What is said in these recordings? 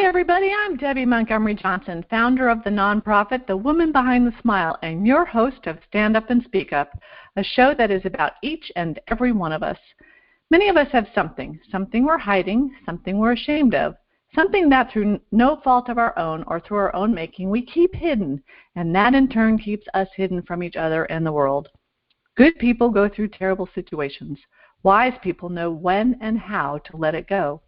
everybody. I'm Debby Montgomery Johnson, founder of the nonprofit The Woman Behind the Smile, and your host of Stand Up and Speak Up, a show that is about each and every one of us. Many of us have something we're hiding, something we're ashamed of, something that through no fault of our own or through our own making we keep hidden, and that in turn keeps us hidden from each other and the world. Good people go through terrible situations. Wise people know when and how to let it go.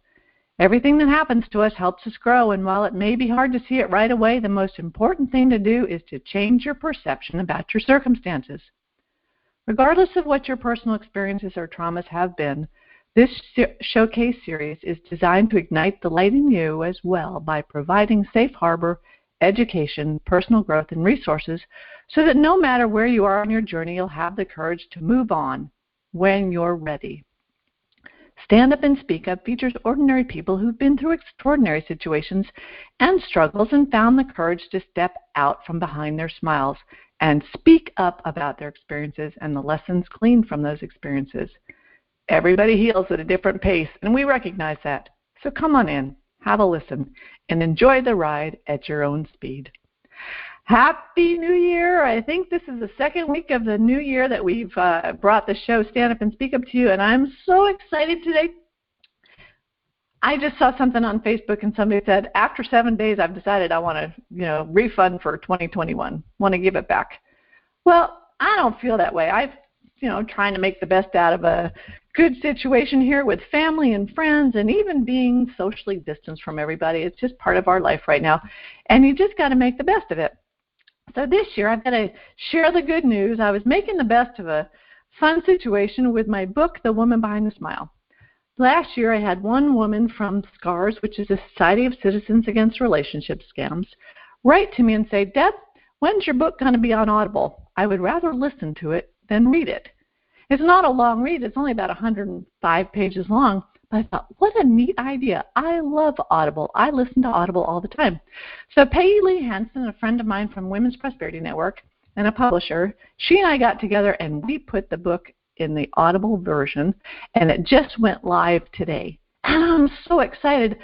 Everything that happens to us helps us grow, and while it may be hard to see it right away, the most important thing to do is to change your perception about your circumstances. Regardless of what your personal experiences or traumas have been, this showcase series is designed to ignite the light in you as well by providing safe harbor, education, personal growth, and resources so that no matter where you are on your journey, you'll have the courage to move on when you're ready. Stand Up and Speak Up features ordinary people who've been through extraordinary situations and struggles and found the courage to step out from behind their smiles and speak up about their experiences and the lessons gleaned from those experiences. Everybody heals at a different pace, and we recognize that. So come on in, have a listen, and enjoy the ride at your own speed. Happy New Year. I think this is the second week of the new year that we've brought the show Stand Up and Speak Up to you, and I'm so excited today. I just saw something on Facebook, and somebody said, after 7 days, I've decided I want to, refund for 2021, want to give it back. Well, I don't feel that way. I've, trying to make the best out of a good situation here with family and friends, and even being socially distanced from everybody. It's just part of our life right now, and you just got to make the best of it. So this year, I've got to share the good news. I was making the best of a fun situation with my book, The Woman Behind the Smile. Last year, I had one woman from SCARS, which is a Society of Citizens Against Relationship Scams, write to me and say, Deb, when's your book going to be on Audible? I would rather listen to it than read it. It's not a long read. It's only about 105 pages long. But I thought, what a neat idea. I love Audible. I listen to Audible all the time. So Peggy Lee Hansen, a friend of mine from Women's Prosperity Network and a publisher, she and I got together and we put the book in the Audible version, and it just went live today. And I'm so excited.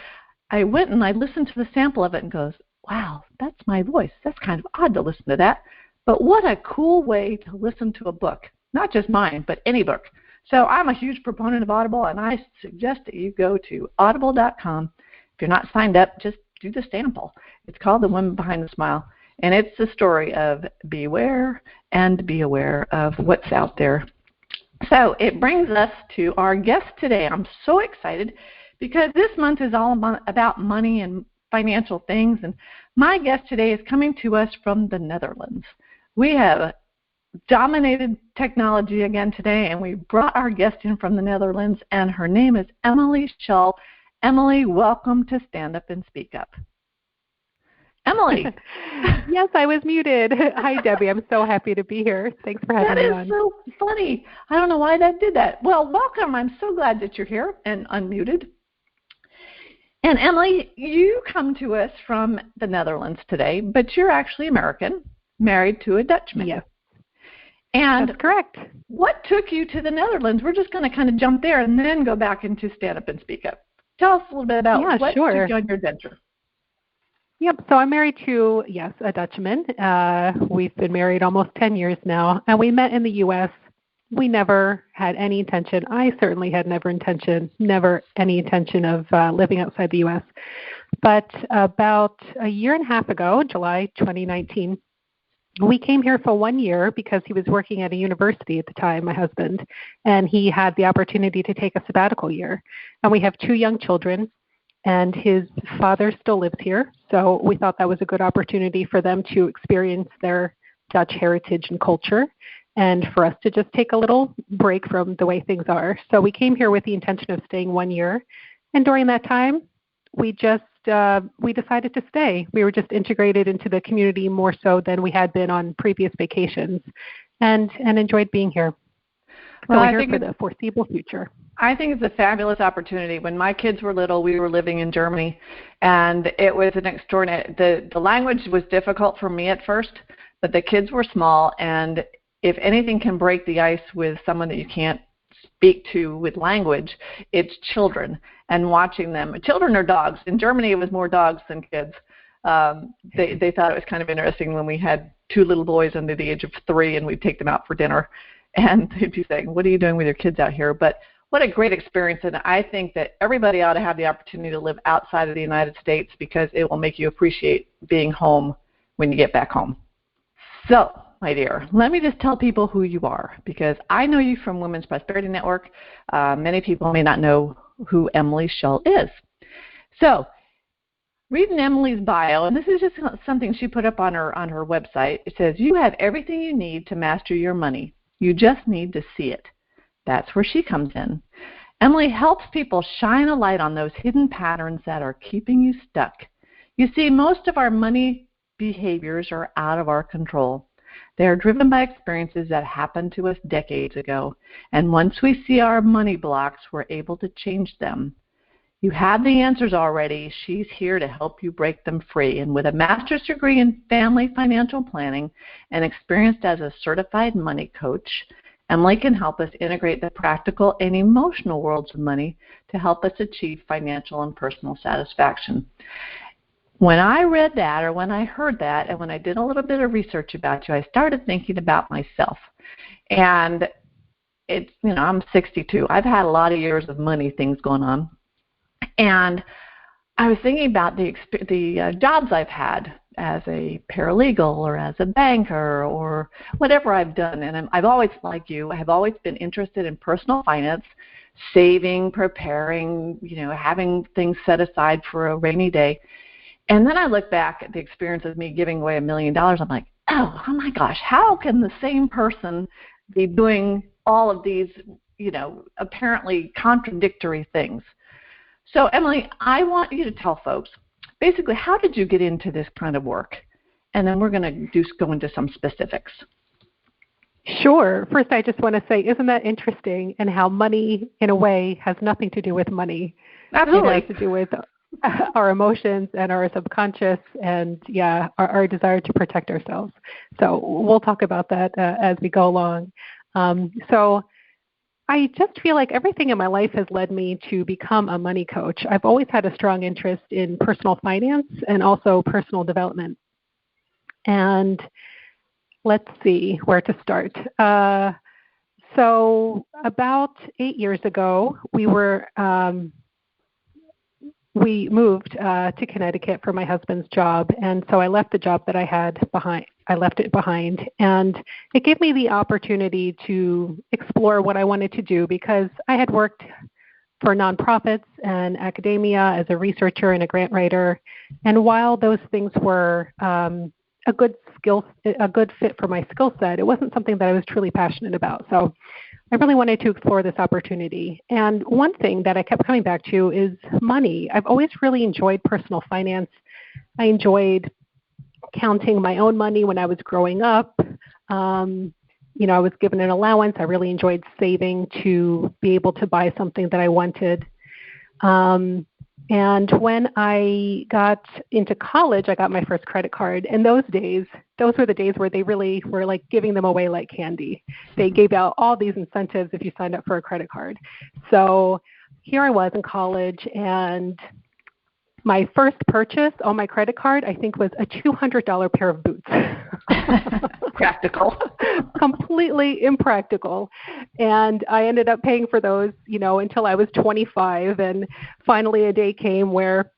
I went and I listened to the sample of it and goes, wow, that's my voice. That's kind of odd to listen to that. But what a cool way to listen to a book. Not just mine, but any book. So I'm a huge proponent of Audible, and I suggest that you go to audible.com. If you're not signed up, just do the sample. It's called The Woman Behind the Smile, and it's the story of beware and be aware of what's out there. So it brings us to our guest today. I'm so excited because this month is all about money and financial things, and my guest today is coming to us from the Netherlands. We have dominated technology again today, and we brought our guest in from the Netherlands, and her name is Emily Shull. Emily, welcome to Stand Up and Speak Up. Emily. Yes, I was muted. Hi, Debbie. I'm so happy to be here. Thanks for having me on. That is so funny. I don't know why that did that. Well, welcome. I'm so glad that you're here and unmuted. And Emily, you come to us from the Netherlands today, but you're actually American, married to a Dutchman. Yes. And that's correct. What took you to the Netherlands? We're just going to kind of jump there and then go back into Stand Up and Speak Up. Tell us a little bit about what took you on your adventure. Yep. So I'm married to, a Dutchman. We've been married almost 10 years now, and we met in the U.S. We never had any intention. I certainly had never any intention of living outside the U.S. But about a year and a half ago, July 2019, we came here for 1 year because he was working at a university at the time, my husband, and he had the opportunity to take a sabbatical year. And we have 2 young children, and his father still lives here, so we thought that was a good opportunity for them to experience their Dutch heritage and culture, and for us to just take a little break from the way things are. So we came here with the intention of staying 1 year, and during that time, we decided to stay. We were just integrated into the community more so than we had been on previous vacations, and enjoyed being here. So we're here for the foreseeable future. I think it's a fabulous opportunity. When my kids were little, we were living in Germany, and it was an extraordinary, the language was difficult for me at first, but the kids were small, and if anything can break the ice with someone that you can't speak to with language, it's children and watching them. Children or dogs. In Germany, it was more dogs than kids. They thought it was kind of interesting when we had 2 little boys under the age of 3 and we'd take them out for dinner. And they'd be saying, what are you doing with your kids out here? But what a great experience. And I think that everybody ought to have the opportunity to live outside of the United States because it will make you appreciate being home when you get back home. So, my dear, let me just tell people who you are, because I know you from Women's Prosperity Network. Many people may not know who Emily Shull is. So, reading Emily's bio, and this is just something she put up on her website. It says, you have everything you need to master your money. You just need to see it. That's where she comes in. Emily helps people shine a light on those hidden patterns that are keeping you stuck. You see, most of our money behaviors are out of our control. They are driven by experiences that happened to us decades ago. And once we see our money blocks, we're able to change them. You have the answers already. She's here to help you break them free. And with a master's degree in family financial planning and experienced as a certified money coach, Emily can help us integrate the practical and emotional worlds of money to help us achieve financial and personal satisfaction. When I read that, or when I heard that, and when I did a little bit of research about you, I started thinking about myself. And it's, I'm 62. I've had a lot of years of money things going on. And I was thinking about the jobs I've had as a paralegal or as a banker or whatever I've done. And I've always, like you, have always been interested in personal finance, saving, preparing, having things set aside for a rainy day. And then I look back at the experience of me giving away $1 million. I'm like, oh my gosh, how can the same person be doing all of these, apparently contradictory things? So, Emily, I want you to tell folks, basically, how did you get into this kind of work? And then we're going to go into some specifics. Sure. First, I just want to say, isn't that interesting? And how money, in a way, has nothing to do with money. Absolutely. It has to do with our emotions and our subconscious and, our desire to protect ourselves. So we'll talk about that as we go along. So I just feel like everything in my life has led me to become a money coach. I've always had a strong interest in personal finance and also personal development. And let's see where to start. So about 8 years ago, we moved to Connecticut for my husband's job, and so I left the job that I had behind. I left it behind, and it gave me the opportunity to explore what I wanted to do because I had worked for nonprofits and academia as a researcher and a grant writer, and while those things were a good fit for my skill set, it wasn't something that I was truly passionate about. So I really wanted to explore this opportunity. And one thing that I kept coming back to is money. I've always really enjoyed personal finance. I enjoyed counting my own money when I was growing up. I was given an allowance. I really enjoyed saving to be able to buy something that I wanted. And when I got into college, I got my first credit card. And those were the days where they really were like giving them away like candy. They gave out all these incentives if you signed up for a credit card. So here I was in college, and my first purchase on my credit card, I think, was a $200 pair of boots. Practical. Completely impractical. And I ended up paying for those, until I was 25. And finally a day came where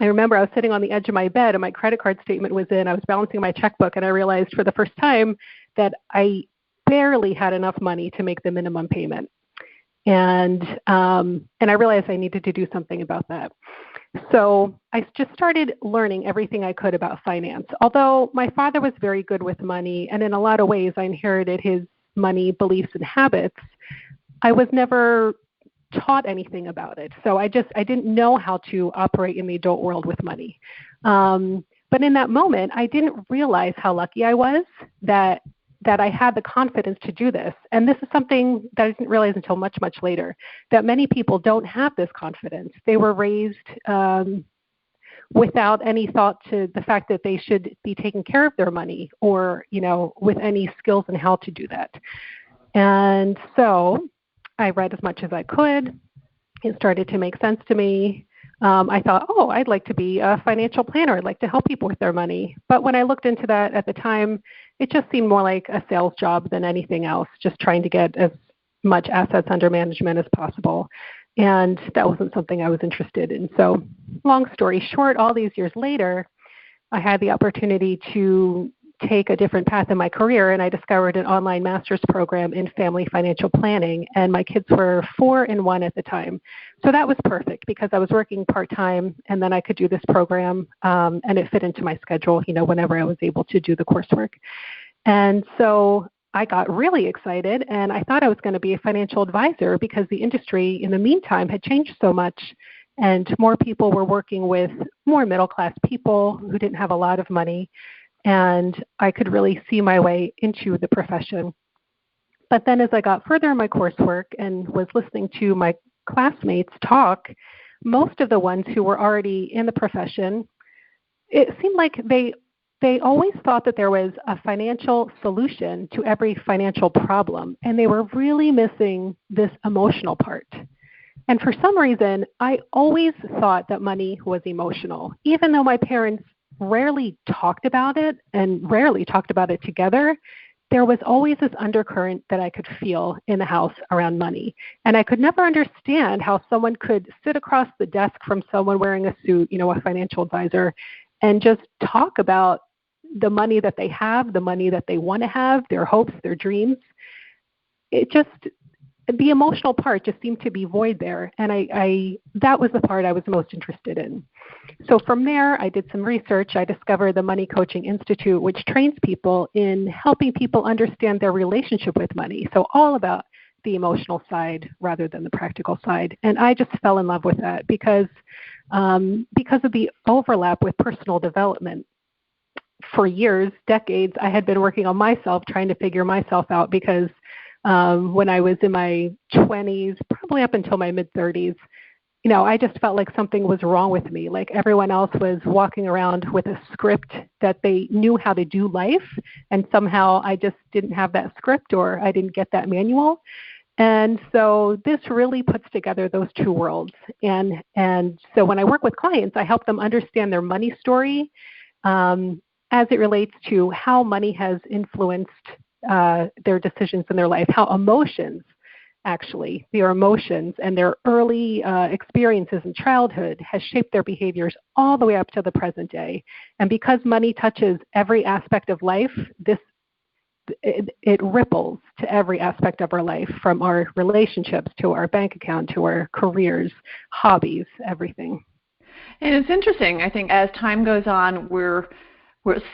I remember I was sitting on the edge of my bed and my credit card statement was in. I was balancing my checkbook, and I realized for the first time that I barely had enough money to make the minimum payment. And I realized I needed to do something about that. So I just started learning everything I could about finance. Although my father was very good with money, and in a lot of ways I inherited his money beliefs and habits, I was never taught anything about it. So I didn't know how to operate in the adult world with money. But in that moment, I didn't realize how lucky I was that I had the confidence to do this. And this is something that I didn't realize until much, much later, that many people don't have this confidence. They were raised without any thought to the fact that they should be taking care of their money or, with any skills in how to do that. And so I read as much as I could. It started to make sense to me. I thought, oh, I'd like to be a financial planner. I'd like to help people with their money. But when I looked into that at the time, it just seemed more like a sales job than anything else, just trying to get as much assets under management as possible. And that wasn't something I was interested in. So long story short, all these years later, I had the opportunity to take a different path in my career, and I discovered an online master's program in family financial planning, and my kids were 4 and 1 at the time. So that was perfect because I was working part-time, and then I could do this program, and it fit into my schedule, whenever I was able to do the coursework. And so I got really excited, and I thought I was going to be a financial advisor because the industry in the meantime had changed so much, and more people were working with more middle-class people who didn't have a lot of money, and I could really see my way into the profession. But then as I got further in my coursework and was listening to my classmates talk, most of the ones who were already in the profession, it seemed like they always thought that there was a financial solution to every financial problem, and they were really missing this emotional part. And for some reason, I always thought that money was emotional, even though my parents rarely talked about it and rarely talked about it together. There was always this undercurrent that I could feel in the house around money. And I could never understand how someone could sit across the desk from someone wearing a suit, a financial advisor, and just talk about the money that they have, the money that they want to have, their hopes, their dreams. The emotional part just seemed to be void there. And that was the part I was most interested in. So from there, I did some research. I discovered the Money Coaching Institute, which trains people in helping people understand their relationship with money. So all about the emotional side rather than the practical side. And I just fell in love with that because of the overlap with personal development. For years, decades, I had been working on myself, trying to figure myself out because when I was in my 20s, probably up until my mid-30s, I just felt like something was wrong with me. Like everyone else was walking around with a script that they knew how to do life, and somehow I just didn't have that script or I didn't get that manual. And so this really puts together those two worlds. And so when I work with clients, I help them understand their money story as it relates to how money has influenced their decisions in their life, how their emotions and their early experiences in childhood has shaped their behaviors all the way up to the present day. And because money touches every aspect of life, it ripples to every aspect of our life, from our relationships to our bank account to our careers, hobbies, everything. And it's interesting. I think as time goes on, we're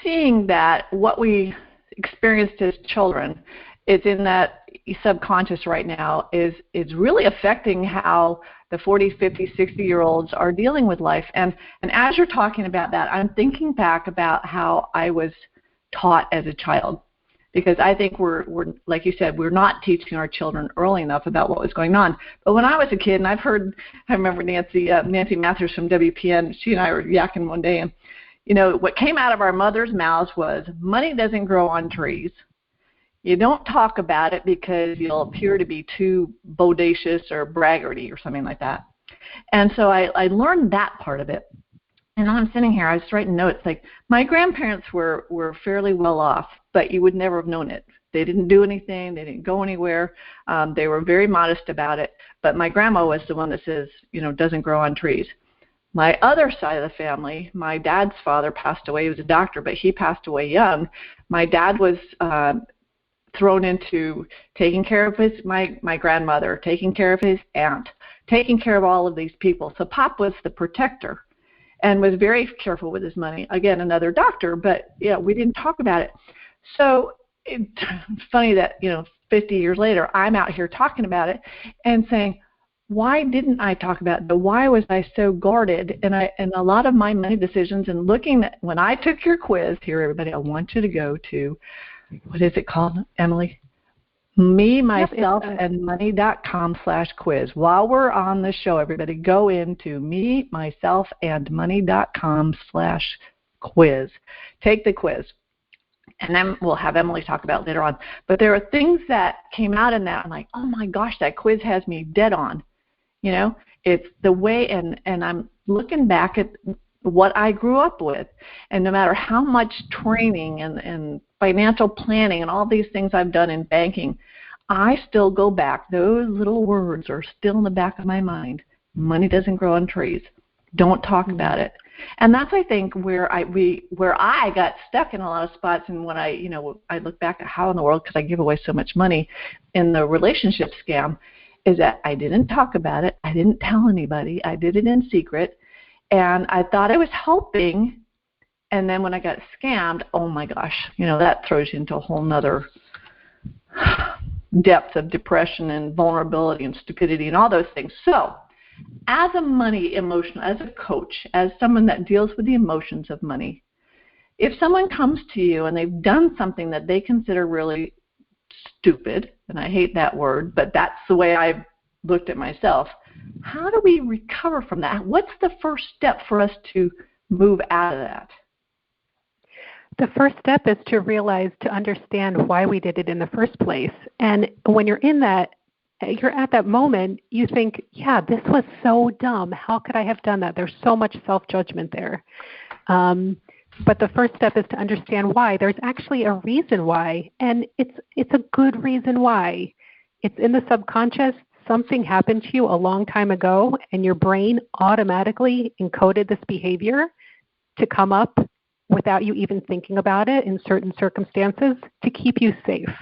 seeing that what we experienced as children is in that subconscious right now is really affecting how the 40, 50, 60-year-olds are dealing with life. And as you're talking about that, I'm thinking back about how I was taught as a child, because I think we're like you said, we're not teaching our children early enough about what was going on. But when I was a kid, and I remember Nancy Mathers from WPN, she and I were yakking one day, and what came out of our mother's mouths was, money doesn't grow on trees. You don't talk about it because you'll appear to be too bodacious or braggarty or something like that. And so I learned that part of it. And I'm sitting here, I was writing notes, like my grandparents were fairly well off, but you would never have known it. They didn't do anything. They didn't go anywhere. They were very modest about it. But my grandma was the one that says, doesn't grow on trees. My other side of the family, my dad's father passed away. He was a doctor, but he passed away young. My dad was thrown into taking care of my grandmother, taking care of his aunt, taking care of all of these people. So Pop was the protector and was very careful with his money. Again, another doctor, but we didn't talk about it. So it's funny that 50 years later, I'm out here talking about it and saying, why didn't I talk about it? Why was I so guarded? And a lot of my money decisions, and looking at, when I took your quiz here, everybody, I want you to go to, what is it called, Emily? Me, myself, and money.com/quiz. While we're on the show, everybody, go into me, myself, and money.com/quiz. Take the quiz. and then we'll have Emily talk about later on. But there are things that came out in that. I'm like, oh my gosh, that quiz has me dead on. You know, it's the way, and I'm looking back at what I grew up with, and no matter how much training and financial planning and all these things I've done in banking, I still go back. Those little words are still in the back of my mind. Money doesn't grow on trees. Don't talk about it. And that's, I think, where I got stuck in a lot of spots. And when I look back at how in the world could I give away so much money in the relationship scam, is that I didn't talk about it. I didn't tell anybody. I did it in secret. And I thought I was helping. And then when I got scammed, oh my gosh, that throws you into a whole nother depth of depression and vulnerability and stupidity and all those things. So as a as a coach, as someone that deals with the emotions of money, if someone comes to you and they've done something that they consider really stupid, and I hate that word, but that's the way I've looked at myself, how do we recover from that? What's the first step for us to move out of that? The first step is to understand why we did it in the first place. And when you're at that moment, you think, yeah, this was so dumb. How could I have done that? There's so much self-judgment there. But the first step is to understand why. There's actually a reason why, and it's a good reason why. It's in the subconscious. Something happened to you a long time ago, and your brain automatically encoded this behavior to come up without you even thinking about it in certain circumstances to keep you safe.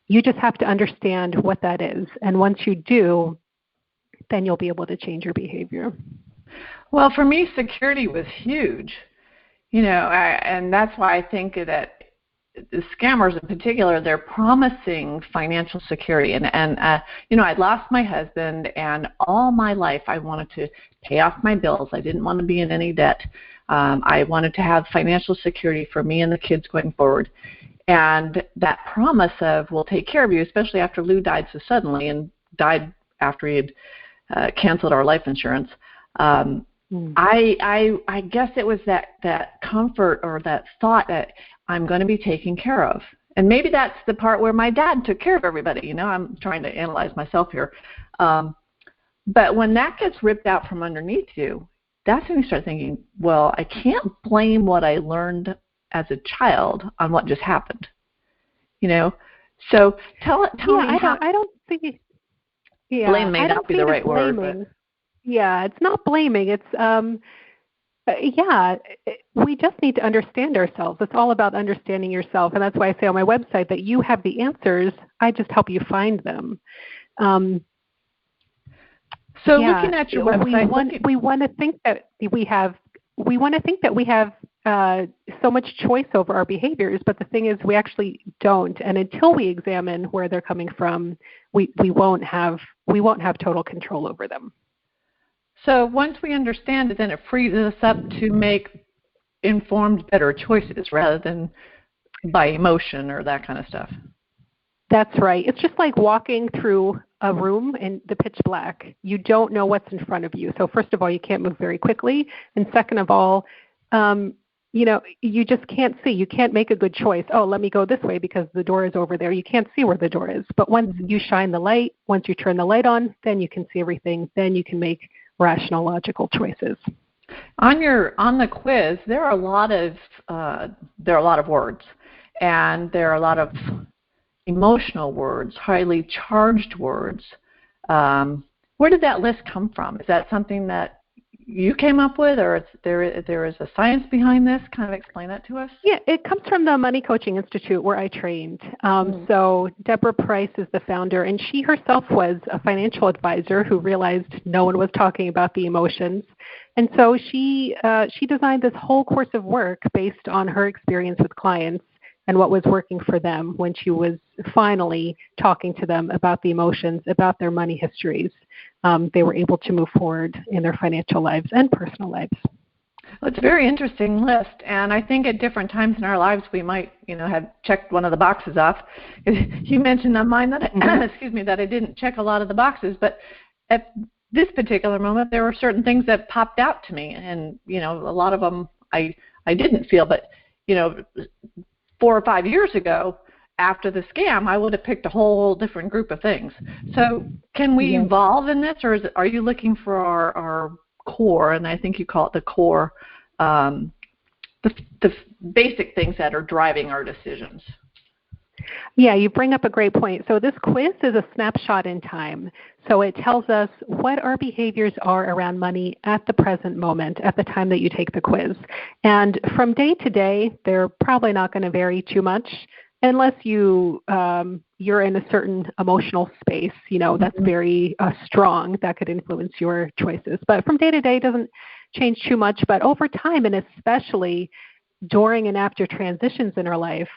You just have to understand what that is. And once you do, then you'll be able to change your behavior. Well, for me, security was huge. And that's why I think that the scammers in particular, they're promising financial security. And I lost my husband, and all my life I wanted to pay off my bills. I didn't want to be in any debt. I wanted to have financial security for me and the kids going forward. And that promise of, we'll take care of you, especially after Lou died so suddenly and died after he had canceled our life insurance, I guess it was that comfort or that thought that I'm going to be taken care of. And maybe that's the part where my dad took care of everybody. I'm trying to analyze myself here. But when that gets ripped out from underneath you, that's when you start thinking, well, I can't blame what I learned as a child on what just happened. So tell me how. I don't think. Yeah, blame may not be the right word. But. Yeah, it's not blaming. It's we just need to understand ourselves. It's all about understanding yourself, and that's why I say on my website that you have the answers. I just help you find them. So looking at your website, we want to think that we have. We want to think that we have so much choice over our behaviors, but the thing is, we actually don't. And until we examine where they're coming from, we won't have total control over them. So once we understand it, then it frees us up to make informed, better choices rather than by emotion or that kind of stuff. That's right. It's just like walking through a room in the pitch black. You don't know what's in front of you. So first of all, you can't move very quickly. And second of all, you just can't see. You can't make a good choice. Oh, let me go this way because the door is over there. You can't see where the door is. But once you shine the light, once you turn the light on, then you can see everything. Then you can make rational, logical choices. On the quiz, there are a lot of words, and there are a lot of emotional words, highly charged words. Where did that list come from? Is that something that you came up with, or there is a science behind this? Kind of explain that to us. Yeah, it comes from the Money Coaching Institute where I trained. So Deborah Price is the founder, and she herself was a financial advisor who realized no one was talking about the emotions. And so she designed this whole course of work based on her experience with clients and what was working for them when she was finally talking to them about the emotions, about their money histories. They were able to move forward in their financial lives and personal lives. Well, it's a very interesting list, and I think at different times in our lives we might, have checked one of the boxes off. You mentioned on mine that that I didn't check a lot of the boxes, but at this particular moment there were certain things that popped out to me, and a lot of them I didn't feel, but 4 or 5 years ago, after the scam, I would have picked a whole different group of things. So can we evolve in this, or are you looking for our core, and I think you call it the core, the basic things that are driving our decisions? Yeah, you bring up a great point. So this quiz is a snapshot in time. So it tells us what our behaviors are around money at the present moment, at the time that you take the quiz. And from day to day, they're probably not going to vary too much unless you're in a certain emotional space, that's very strong, that could influence your choices. But from day to day, it doesn't change too much. But over time, and especially during and after transitions in our life,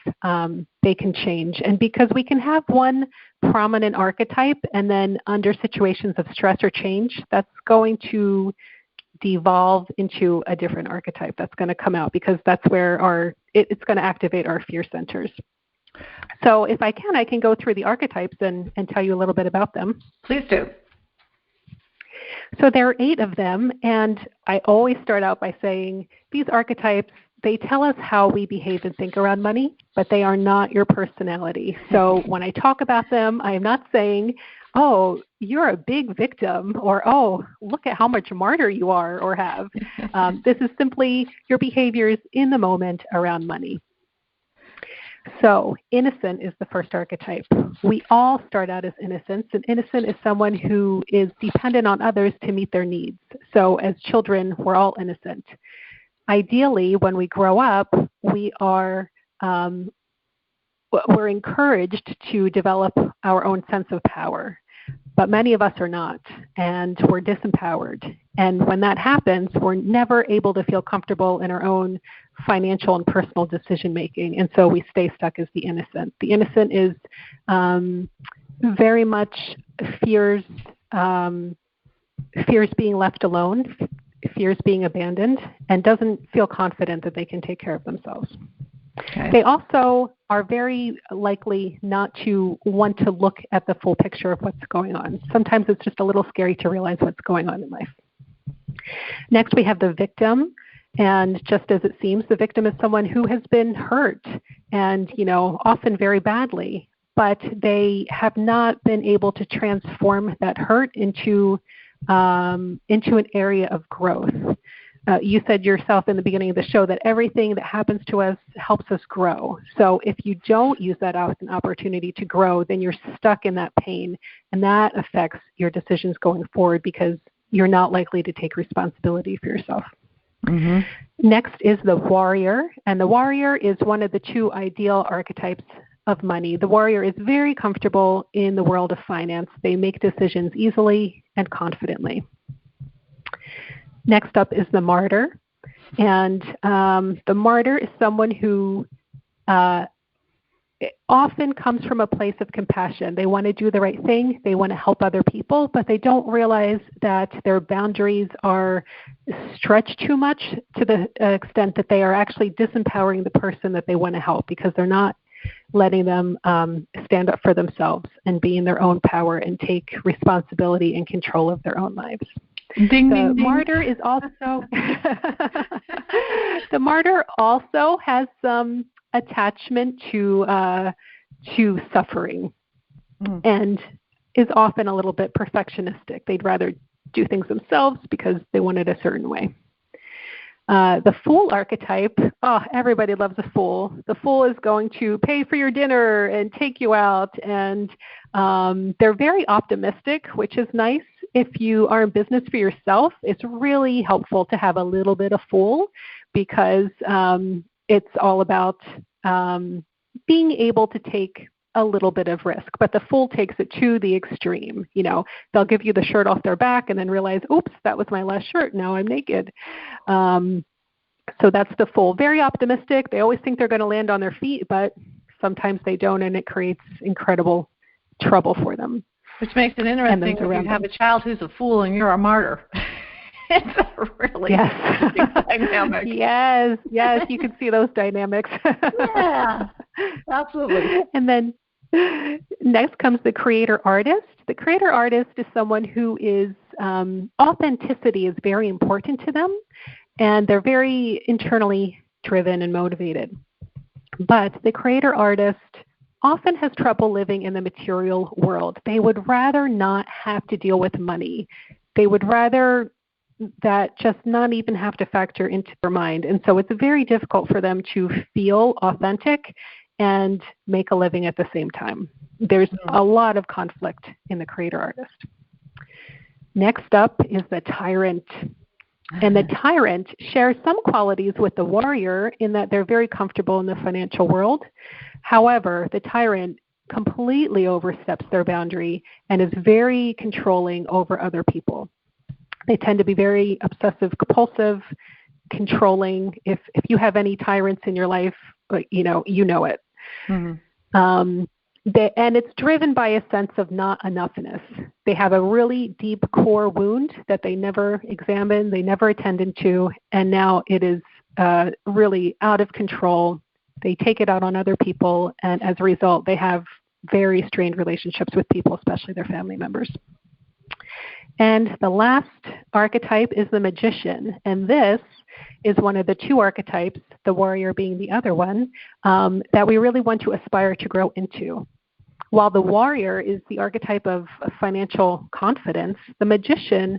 they can change. And because we can have one prominent archetype, and then under situations of stress or change, that's going to devolve into a different archetype that's going to come out, because that's where it's going to activate our fear centers. So if I can go through the archetypes and tell you a little bit about them. Please do. So there are 8 of them, and I always start out by saying these archetypes, they tell us how we behave and think around money, but they are not your personality. So when I talk about them, I am not saying, oh, you're a big victim, or, oh, look at how much martyr you are or have. This is simply your behaviors in the moment around money. So innocent is the first archetype. We all start out as innocents, and innocent is someone who is dependent on others to meet their needs. So as children, we're all innocent. Ideally, when we grow up, we're encouraged to develop our own sense of power. But many of us are not, and we're disempowered. And when that happens, we're never able to feel comfortable in our own financial and personal decision-making, and so we stay stuck as the innocent. The innocent is very much fears being left alone, fears being abandoned, and doesn't feel confident that they can take care of themselves. Okay. They also are very likely not to want to look at the full picture of what's going on. Sometimes it's just a little scary to realize what's going on in life. Next, we have the victim. And just as it seems, the victim is someone who has been hurt and, often very badly, but they have not been able to transform that hurt into an area of growth. You said yourself in the beginning of the show that everything that happens to us helps us grow. So if you don't use that as an opportunity to grow, then you're stuck in that pain, and that affects your decisions going forward because you're not likely to take responsibility for yourself. Mm-hmm. Next is the warrior, and the warrior is one of the 2 ideal archetypes of money. The warrior is very comfortable in the world of finance. They make decisions easily and confidently. Next up is the martyr, and the martyr is someone who often comes from a place of compassion. They want to do the right thing. They want to help other people, but they don't realize that their boundaries are stretched too much to the extent that they are actually disempowering the person that they want to help, because they're not letting them stand up for themselves and be in their own power and take responsibility and control of their own lives. Ding, the ding, ding. Martyr is also the martyr also has some attachment to suffering, and is often a little bit perfectionistic. They'd rather do things themselves because they want it a certain way. The fool archetype, everybody loves a fool. The fool is going to pay for your dinner and take you out, and they're very optimistic, which is nice. If you are in business for yourself, it's really helpful to have a little bit of fool, because it's all about being able to take a little bit of risk. But the fool takes it to the extreme. They'll give you the shirt off their back and then realize, oops, that was my last shirt. Now I'm naked. So that's the fool. Very optimistic. They always think they're going to land on their feet, but sometimes they don't, and it creates incredible trouble for them. Which makes it interesting if you have a child who's a fool and you're a martyr. It's a really interesting dynamic. Yes, you can see those dynamics. Yeah, absolutely. And then next comes the creator artist. The creator artist is someone who is, authenticity is very important to them, and they're very internally driven and motivated. But the creator artist often has trouble living in the material world. They would rather not have to deal with money. They would rather that just not even have to factor into their mind. And so it's very difficult for them to feel authentic and make a living at the same time. There's a lot of conflict in the creator artist. Next up is the tyrant. And the tyrant shares some qualities with the warrior in that they're very comfortable in the financial world. However, the tyrant completely oversteps their boundary and is very controlling over other people. They tend to be very obsessive, compulsive, controlling. If you have any tyrants in your life, you know it. Mm-hmm. And it's driven by a sense of not enoughness. They have a really deep core wound that they never examined, they never attended to, and now it is really out of control. They take it out on other people, and as a result, they have very strained relationships with people, especially their family members. And the last archetype is the magician, and this is one of the two archetypes, the warrior being the other one, that we really want to aspire to grow into. While the warrior is the archetype of financial confidence, the magician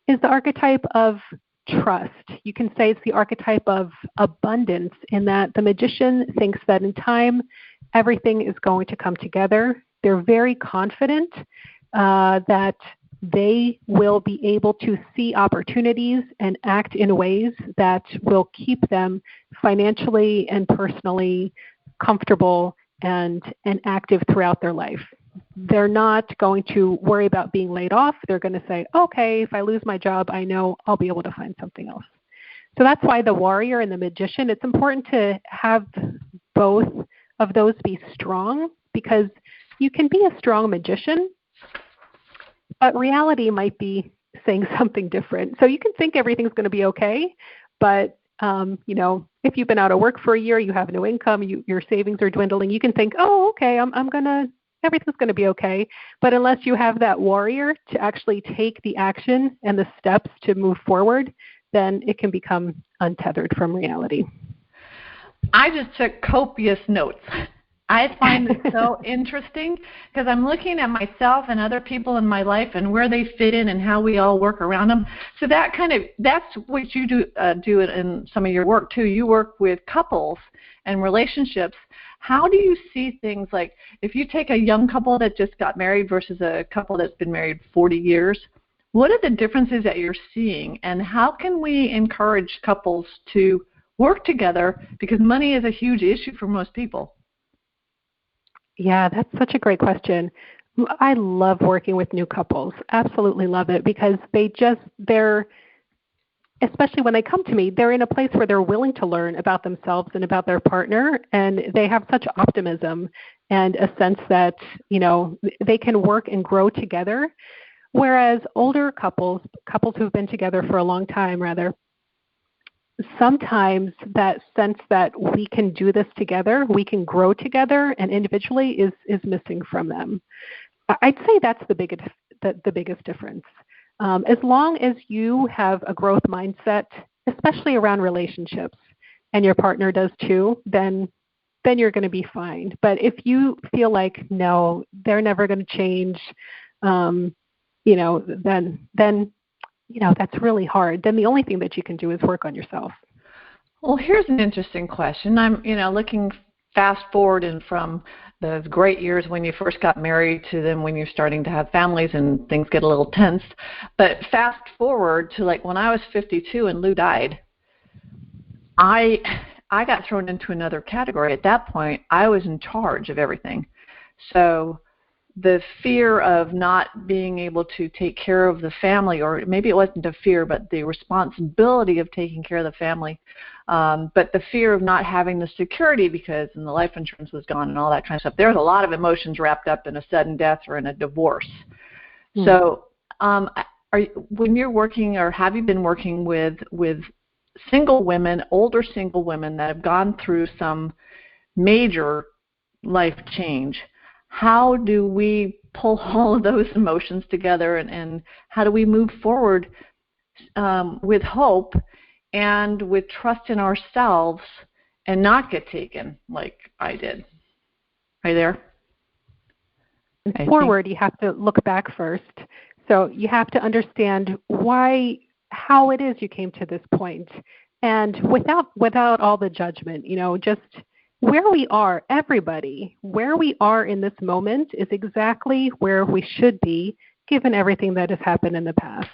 is the archetype of trust. You can say it's the archetype of abundance in that the magician thinks that in time everything is going to come together. They're very confident that they will be able to see opportunities and act in ways that will keep them financially and personally comfortable and active throughout their life. They're not going to worry about being laid off. They're going to say, okay, if I lose my job, I know I'll be able to find something else. So that's why the warrior and the magician, it's important to have both of those be strong, because you can be a strong magician, but reality might be saying something different. So you can think everything's going to be okay, but if you've been out of work for a year, you have no income, your savings are dwindling, you can think, oh, okay, everything's going to be okay. But unless you have that warrior to actually take the action and the steps to move forward, then it can become untethered from reality. I just took copious notes. I find it so interesting because I'm looking at myself and other people in my life and where they fit in and how we all work around them. So that's what you do in some of your work too. You work with couples and relationships. How do you see things like if you take a young couple that just got married versus a couple that's been married 40 years, what are the differences that you're seeing, and how can we encourage couples to work together, because money is a huge issue for most people? Yeah, that's such a great question. I love working with new couples. Absolutely love it, because they're, especially when they come to me, they're in a place where they're willing to learn about themselves and about their partner, and they have such optimism and a sense that, they can work and grow together. Whereas older couples who've been together for a long time rather, sometimes that sense that we can do this together, we can grow together and individually is missing from them. I'd say that's the biggest difference. As long as you have a growth mindset, especially around relationships, and your partner does too, then you're going to be fine. But if you feel like, no, they're never going to change, then that's really hard. Then the only thing that you can do is work on yourself. Well, here's an interesting question. I'm, looking fast forward and from the great years when you first got married to then when you're starting to have families and things get a little tense. But fast forward to like when I was 52 and Lou died, I got thrown into another category. At that point, I was in charge of everything. So the fear of not being able to take care of the family, or maybe it wasn't a fear, but the responsibility of taking care of the family, but the fear of not having the security because the life insurance was gone and all that kind of stuff. There's a lot of emotions wrapped up in a sudden death or in a divorce. Mm. So when you're working, or have you been working with single women, older single women that have gone through some major life change, how do we pull all of those emotions together, and how do we move forward with hope and with trust in ourselves and not get taken like I did. Are you there? And forward, you have to look back first. So you have to understand how it is you came to this point. And without all the judgment, just where we are, everybody, where we are in this moment is exactly where we should be given everything that has happened in the past.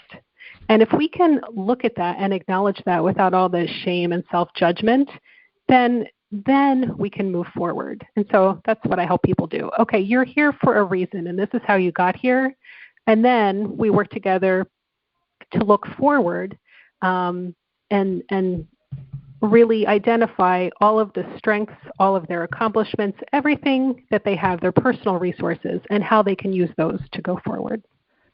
And if we can look at that and acknowledge that without all the shame and self-judgment, then we can move forward. And so that's what I help people do. Okay, you're here for a reason, and this is how you got here. And then we work together to look forward and really identify all of the strengths, all of their accomplishments, everything that they have, their personal resources, and how they can use those to go forward.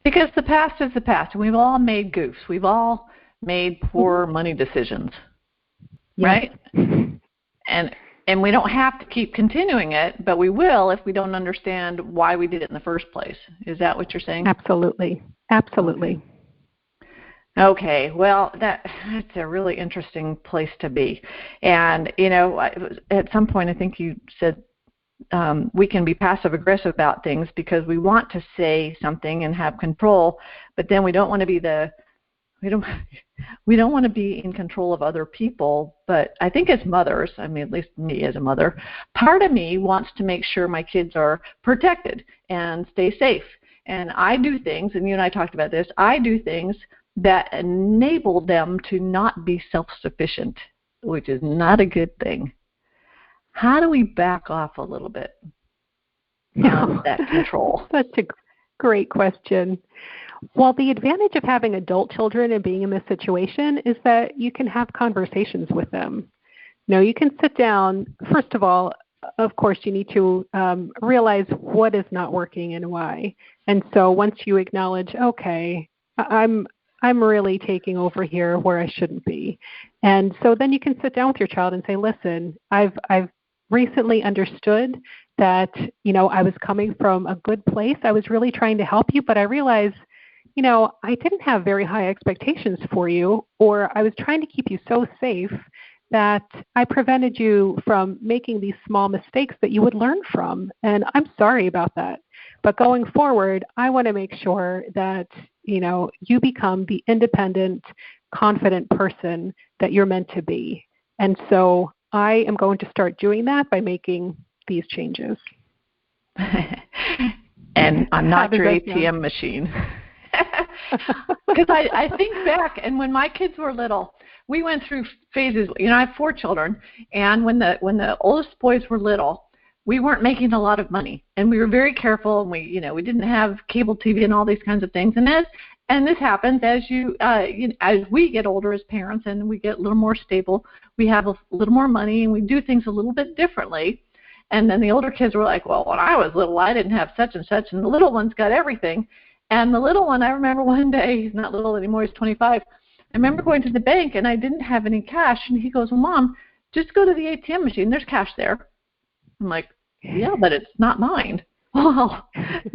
Because the past is the past. We've all made goofs. We've all made poor money decisions, right? And we don't have to keep continuing it, but we will if we don't understand why we did it in the first place. Is that what you're saying? Absolutely. Absolutely. Okay. Well, that's a really interesting place to be. And, at some point I think you said we can be passive-aggressive about things because we want to say something and have control, but then we don't want to be we don't want to be in control of other people. But I think as mothers, at least me as a mother, part of me wants to make sure my kids are protected and stay safe. And I do things, and you and I talked about this, I do things that enable them to not be self-sufficient, which is not a good thing. How do we back off a little bit from that control? Such a great question. Well, the advantage of having adult children and being in this situation is that you can have conversations with them. You can sit down. First of all, of course, you need to realize what is not working and why. And so once you acknowledge, okay, I'm really taking over here where I shouldn't be. And so then you can sit down with your child and say, listen, I've recently understood that, I was coming from a good place. I was really trying to help you, but I realized, I didn't have very high expectations for you, or I was trying to keep you so safe that I prevented you from making these small mistakes that you would learn from. And I'm sorry about that. But going forward, I want to make sure that, you become the independent, confident person that you're meant to be. And so I am going to start doing that by making these changes. And I'm not your ATM machine. Because I think back, and when my kids were little, we went through phases. I have 4 children, and when the oldest boys were little, we weren't making a lot of money, and we were very careful, and we didn't have cable TV and all these kinds of things. And this happens as as we get older as parents, and we get a little more stable. We have a little more money, and we do things a little bit differently. And then the older kids were like, well, when I was little, I didn't have such and such, and the little ones got everything. And the little one, I remember one day, he's not little anymore, he's 25. I remember going to the bank, and I didn't have any cash. And he goes, well, Mom, just go to the ATM machine. There's cash there. I'm like, yeah, but it's not mine. Well,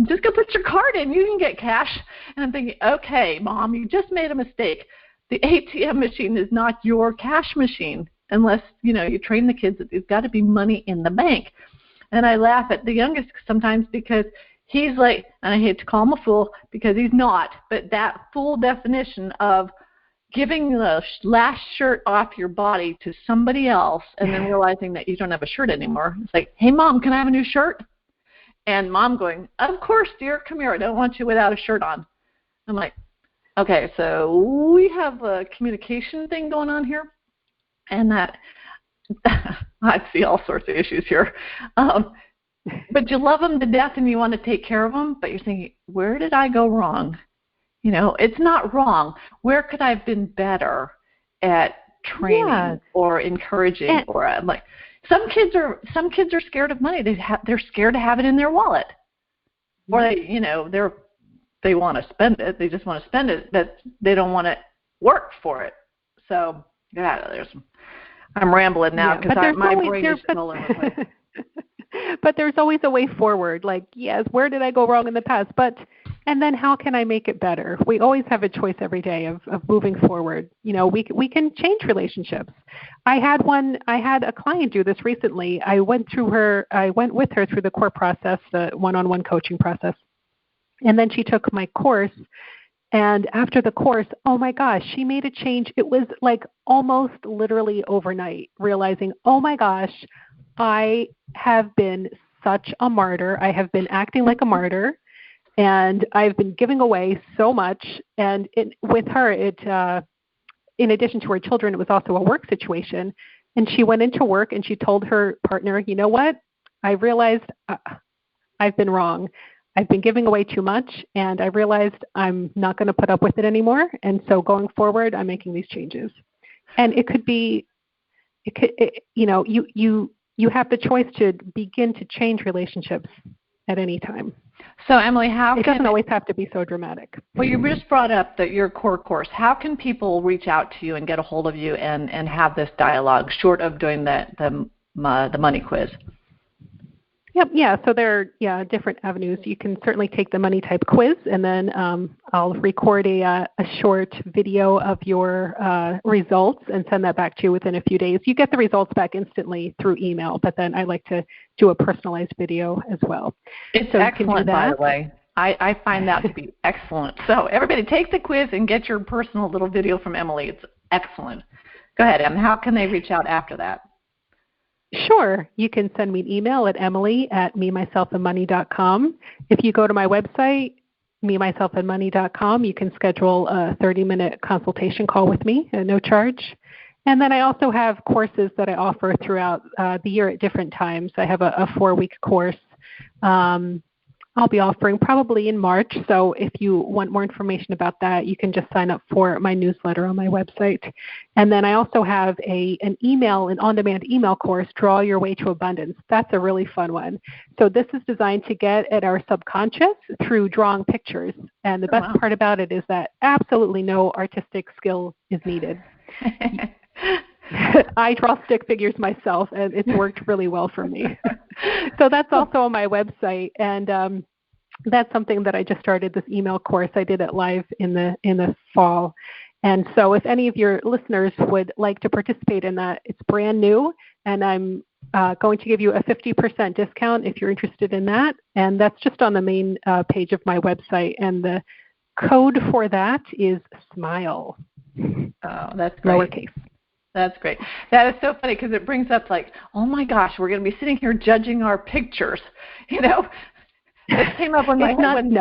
just go put your card in. You can get cash. And I'm thinking, okay, Mom, you just made a mistake. The ATM machine is not your cash machine unless, you train the kids that there's got to be money in the bank. And I laugh at the youngest sometimes because he's like, and I hate to call him a fool because he's not, but that full definition of giving the last shirt off your body to somebody else and then realizing that you don't have a shirt anymore. It's like, hey, Mom, can I have a new shirt? And Mom going, of course, dear, come here. I don't want you without a shirt on. I'm like, okay, so we have a communication thing going on here. And that I see all sorts of issues here. But you love them to death and you want to take care of them, but you're thinking, where did I go wrong? It's not wrong. Where could I have been better at training or encouraging? Or I'm like, some kids are scared of money. They're scared to have it in their wallet, or they want to spend it. They just want to spend it, but they don't want to work for it. So I'm rambling now because my brain is all over the place. But there's always a way forward. Like, yes, where did I go wrong in the past? But And then how can I make it better? We always have a choice every day of moving forward. We can change relationships. I had a client do this recently. I went with her through the core process, the one-on-one coaching process. And then she took my course. And after the course, oh my gosh, she made a change. It was like almost literally overnight, realizing, oh my gosh, I have been such a martyr. I have been acting like a martyr, and I've been giving away so much. And with her, in addition to her children, it was also a work situation. And she went into work and she told her partner, you know what? I realized I've been wrong. I've been giving away too much, and I realized I'm not going to put up with it anymore. And so going forward, I'm making these changes. And you have the choice to begin to change relationships at any time. So, Emily, it doesn't always have to be so dramatic. Well, you just brought up your core course. How can people reach out to you and get a hold of you and have this dialogue, short of doing the money quiz? Yep. Yeah. So there are different avenues. You can certainly take the money type quiz, and then I'll record a short video of your results and send that back to you within a few days. You get the results back instantly through email, but then I like to do a personalized video as well. It's excellent, by the way. I find that to be excellent. So everybody take the quiz and get your personal little video from Emily. It's excellent. Go ahead, Em. How can they reach out after that? Sure. You can send me an email at emily@memyselfandmoney.com. If you go to my website, memyselfandmoney.com, you can schedule a 30-minute consultation call with me at no charge. And then I also have courses that I offer throughout the year at different times. I have a 4-week course I'll be offering probably in March. So if you want more information about that, you can just sign up for my newsletter on my website. And then I also have an on-demand email course, Draw Your Way to Abundance. That's a really fun one. So this is designed to get at our subconscious through drawing pictures. And the best part about it is that absolutely no artistic skill is needed. I draw stick figures myself, and it's worked really well for me. So that's also on my website, and that's something that I just started, this email course. I did it live in the fall. And so if any of your listeners would like to participate in that, it's brand new, and I'm going to give you a 50% discount if you're interested in that. And that's just on the main page of my website, and the code for that is SMILE. Oh, that's great. Lowercase. That's great. That is so funny because it brings up like, oh my gosh, we're going to be sitting here judging our pictures. It came up when my husband.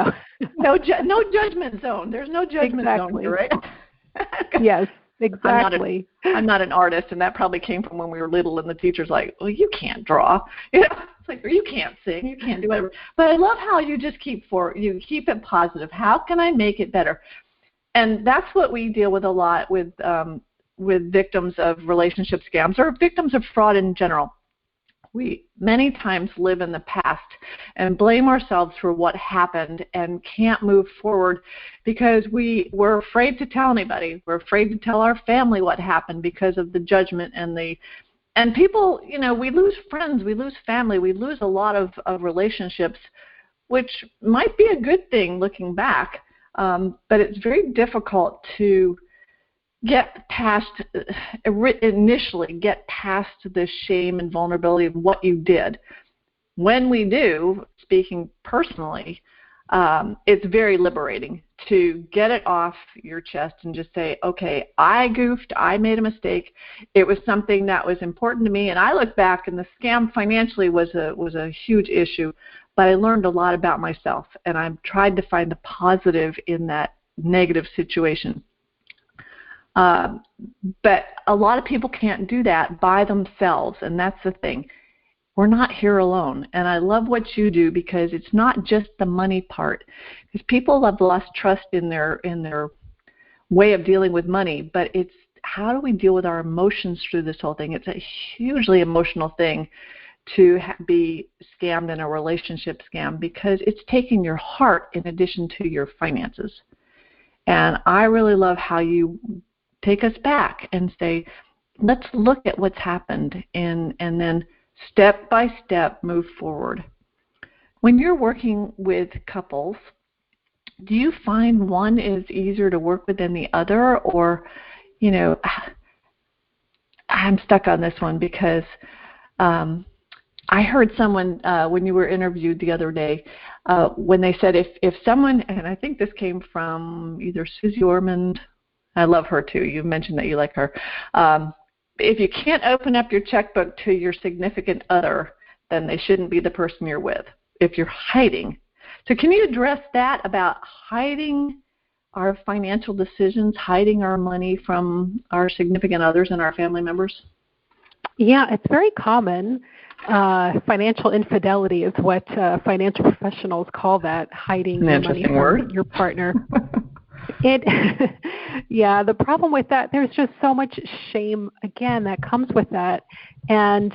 No judgment zone. There's no judgment zone here, right? Yes, exactly. I'm not an artist, and that probably came from when we were little, and the teacher's like, well, you can't draw. It's like, or you can't sing, you can't do whatever. But I love how you just keep it positive. How can I make it better? And that's what we deal with a lot with victims of relationship scams or victims of fraud in general. We many times live in the past and blame ourselves for what happened and can't move forward because we're afraid to tell anybody. We're afraid to tell our family what happened because of the judgment and people, we lose friends, we lose family, we lose a lot of relationships, which might be a good thing looking back, but it's very difficult to get past the shame and vulnerability of what you did. When we do, speaking personally, it's very liberating to get it off your chest and just say, okay, I goofed, I made a mistake. It was something that was important to me, and I look back, and the scam financially was a huge issue, but I learned a lot about myself, and I've tried to find the positive in that negative situation. But a lot of people can't do that by themselves, and that's the thing. We're not here alone, and I love what you do because it's not just the money part. Because people have lost trust in their way of dealing with money, but it's how do we deal with our emotions through this whole thing? It's a hugely emotional thing to be scammed in a relationship scam because it's taking your heart in addition to your finances. And I really love how you take us back and say, let's look at what's happened and then step by step move forward. When you're working with couples, do you find one is easier to work with than the other? Or, I'm stuck on this one because I heard someone, when you were interviewed the other day, when they said if someone, and I think this came from either Susie Ormond, I love her too, you mentioned that you like her, if you can't open up your checkbook to your significant other, then they shouldn't be the person you're with, if you're hiding. So can you address that about hiding our financial decisions, hiding our money from our significant others and our family members? Yeah, it's very common. Financial infidelity is what financial professionals call that, hiding your money from your partner. Yeah, the problem with that, there's just so much shame, again, that comes with that. And,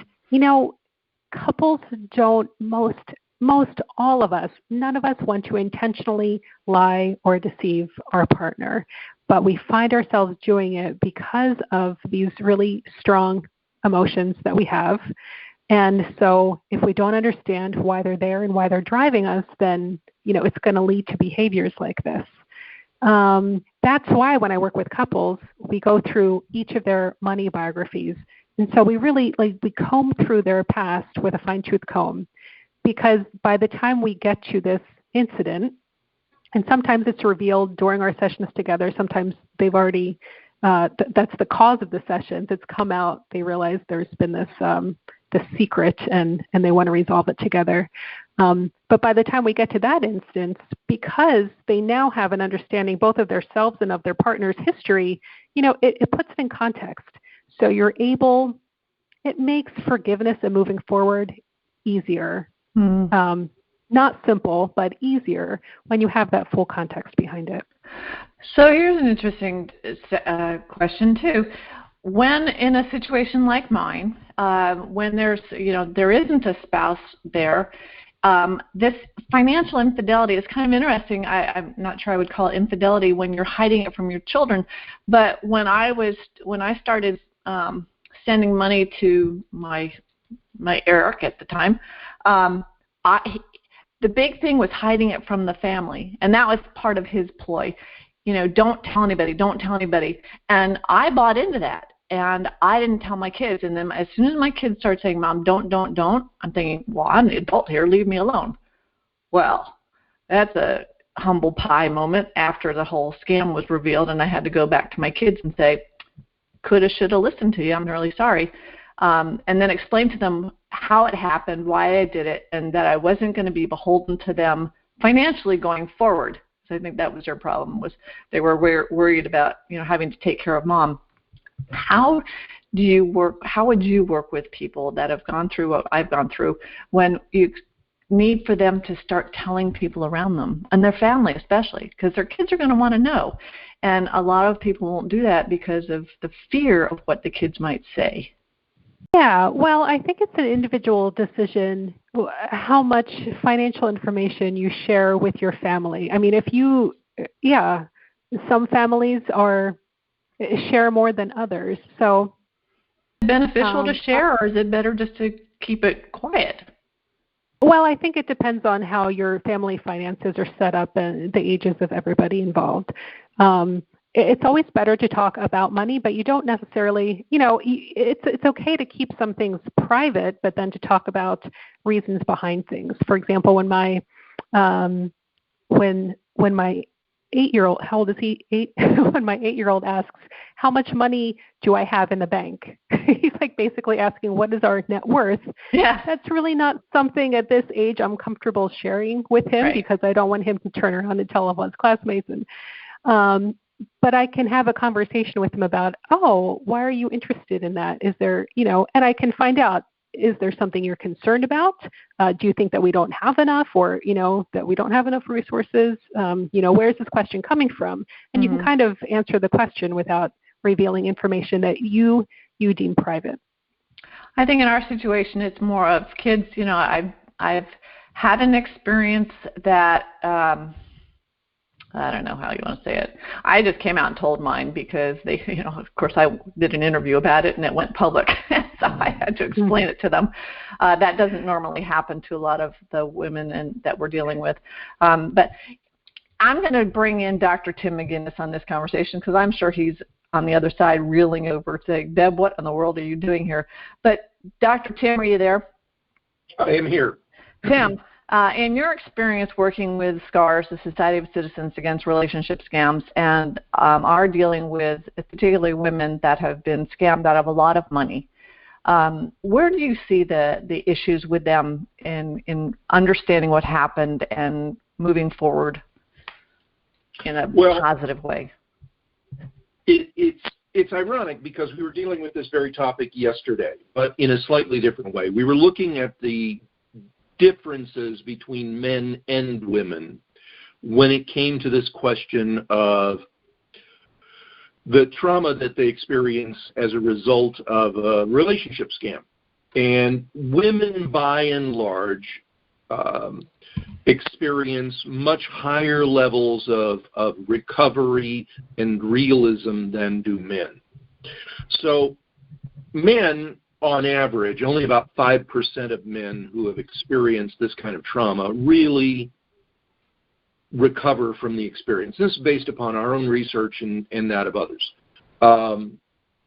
couples don't, most all of us, none of us want to intentionally lie or deceive our partner. But we find ourselves doing it because of these really strong emotions that we have. And so if we don't understand why they're there and why they're driving us, then, it's going to lead to behaviors like this. That's why when I work with couples, we go through each of their money biographies. And so we really, we comb through their past with a fine-tooth comb, because by the time we get to this incident, and sometimes it's revealed during our sessions together, sometimes they've already, that's the cause of the sessions, it's come out, they realize there's been this secret, and they want to resolve it together. But by the time we get to that instance, because they now have an understanding both of themselves and of their partner's history, it puts it in context. So it makes forgiveness and moving forward easier. Not simple, but easier when you have that full context behind it. So here's an interesting question too. When in a situation like mine, when there's, there isn't a spouse there, this financial infidelity is kind of interesting. I'm not sure I would call it infidelity when you're hiding it from your children, but when I started sending money to my Eric at the time, the big thing was hiding it from the family, and that was part of his ploy. Don't tell anybody. And I bought into that, and I didn't tell my kids. And then as soon as my kids started saying, Mom, don't, I'm thinking, well, I'm the adult here, leave me alone. Well, that's a humble pie moment after the whole scam was revealed, and I had to go back to my kids and say, coulda, shoulda, listened to you, I'm really sorry. And then explain to them how it happened, why I did it, and that I wasn't going to be beholden to them financially going forward. So I think that was their problem, was they were worried about, having to take care of Mom. How would you work with people that have gone through what I've gone through when you need for them to start telling people around them, and their family especially, because their kids are going to want to know. And a lot of people won't do that because of the fear of what the kids might say. Yeah, well, I think it's an individual decision how much financial information you share with your family. I mean, some families share more than others. So, is it beneficial to share, or is it better just to keep it quiet? Well, I think it depends on how your family finances are set up and the ages of everybody involved. It's always better to talk about money, but you don't necessarily, it's okay to keep some things private, but then to talk about reasons behind things. For example, when my 8-year-old, how old is he? 8? When my 8-year-old asks, how much money do I have in the bank? He's basically asking, what is our net worth? Yeah. That's really not something at this age I'm comfortable sharing with him, right, because I don't want him to turn around and tell all of his classmates. But I can have a conversation with him about, why are you interested in that? Is there, and I can find out, is there something you're concerned about? Do you think that we don't have enough, or, that we don't have enough resources? Where is this question coming from? And you can kind of answer the question without revealing information that you deem private. I think in our situation, it's more of kids. I've had an experience that, I don't know how you want to say it. I just came out and told mine because they, of course I did an interview about it and it went public. So I had to explain it to them. That doesn't normally happen to a lot of the women that we're dealing with. But I'm going to bring in Dr. Tim McGinnis on this conversation because I'm sure he's on the other side reeling over saying, Deb, what in the world are you doing here? But Dr. Tim, are you there? I am here. Tim, in your experience working with SCARS, the Society of Citizens Against Relationship Scams, and are dealing with particularly women that have been scammed out of a lot of money, where do you see the issues with them in understanding what happened and moving forward in a positive way? It's ironic because we were dealing with this very topic yesterday, but in a slightly different way. We were looking at the differences between men and women when it came to this question of the trauma that they experience as a result of a relationship scam. And women, by and large, experience much higher levels of recovery and realism than do men. So men, on average, only about 5% of men who have experienced this kind of trauma really recover from the experience. This is based upon our own research and that of others.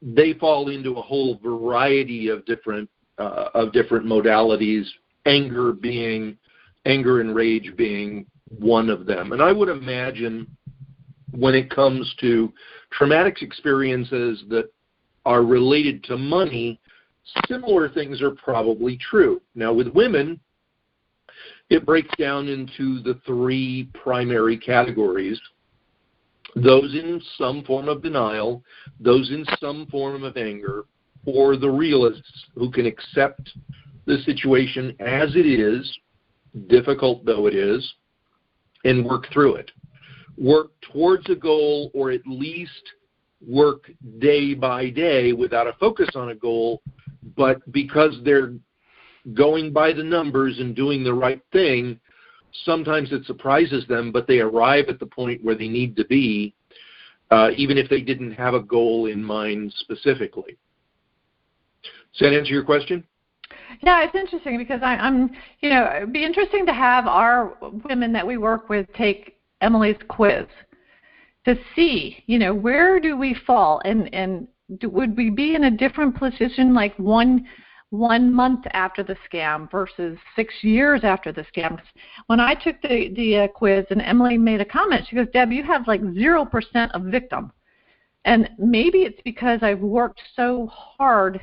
They fall into a whole variety of different modalities, anger and rage being one of them. And I would imagine when it comes to traumatic experiences that are related to money, similar things are probably true. Now, with women, it breaks down into the three primary categories: those in some form of denial, those in some form of anger, or the realists who can accept the situation as it is, difficult though it is, and work through it. Work towards a goal, or at least work day by day without a focus on a goal, but because they're going by the numbers and doing the right thing, sometimes it surprises them, but they arrive at the point where they need to be, even if they didn't have a goal in mind specifically. Does that answer your question? Yeah, it's interesting because it'd be interesting to have our women that we work with take Emily's quiz to see, where do we fall, and would we be in a different position like one month after the scam versus 6 years after the scam? When I took the quiz and Emily made a comment, she goes, Deb, you have like 0% of victim. And maybe it's because I've worked so hard